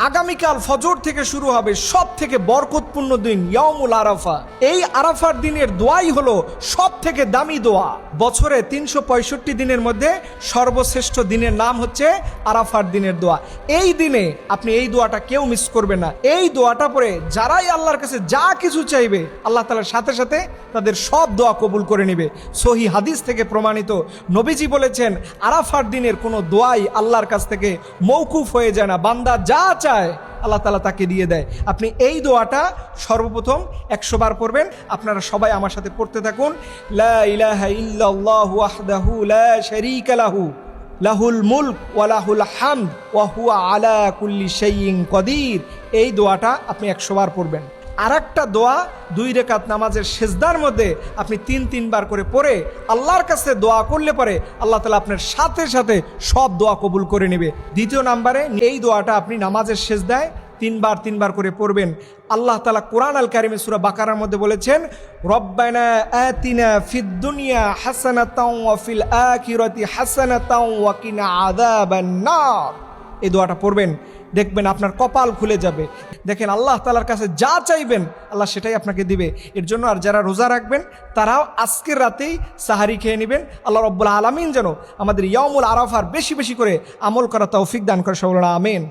আগামীকাল ফজর থেকে শুরু হবে সব থেকে বরকতপূর্ণ দিন ইয়াউমুল আরাফা। এই আরাফার দিনের দোয়াই হলো সব থেকে দামি দোয়া। বছরে 365 দিনের মধ্যে সর্বশ্রেষ্ঠ দিনের নাম হচ্ছে আরাফার দিনের দোয়া। এই দিনে আপনি এই দোয়াটা কেউ মিস করবে না। এই দোয়াটা পড়ে যারাই আল্লাহর কাছে যা কিছু চাইবে আল্লাহ তাআলার সাথে সাথে তাদের সব দোয়া কবুল করে নেবে। সহি হাদিস থেকে প্রমাণিত, নবীজি বলেছেন আরাফার দিনের কোনো দোয়াই আল্লাহর কাছ থেকে মওকুফ হয়ে যায় না। বান্দা যা চায় আল্লাহ তাআলা তাকে দিয়ে দেয়। আপনি এই দোয়াটা সর্বপ্রথম 100 বার পড়বেন। আপনারা সবাই আমার সাথে পড়তে থাকুন। লা ইলাহা ইল্লাল্লাহু ওয়াহদাহু লা শারীকা লাহু লাহুল মুলক ওয়া লাহুল হামদ ওয়া হুয়া আলা কুল্লি শাইইন কাদির। এই দোয়াটা আপনি 100 বার পড়বেন। আরেকটা দোয়া 2 রাকাত নামাজের সিজদার মধ্যে আপনি 3 বার করে পড়ে আল্লাহর কাছে দোয়া করলে পরে আল্লাহ তাআলা আপনার সাথে সাথে সব দোয়া কবুল করে নেবে। দ্বিতীয় নম্বরে এই দোয়াটা আপনি নামাজের সিজদায় 3 বার করে পড়বেন। আল্লাহ তাআলা কোরআন আল কারিমে সূরা বাকারার মধ্যে বলেছেন, রব্বানা আতিনা ফিদ দুনিয়া হাসানাতাও ওয়া ফিল আখিরাতি হাসানাতাও ওয়া কিনা আযাবান নার। এই দোয়াটা পড়বেন, দেখবেন আপনার কপাল খুলে যাবে। দেখেন আল্লাহ তাআলার কাছে যা চাইবেন আল্লাহ সেটাই আপনাকে দিবে। এর জন্য আর যারা রোজা রাখবেন তারাও আজকের রাতেই সাহারি খেয়ে নেবেন। আল্লাহ রাব্বুল আলামিন যেন আমাদের ইয়াউমুল আরাফার বেশি বেশি করে আমল করা তৌফিক দান করে। সকলে আমিন।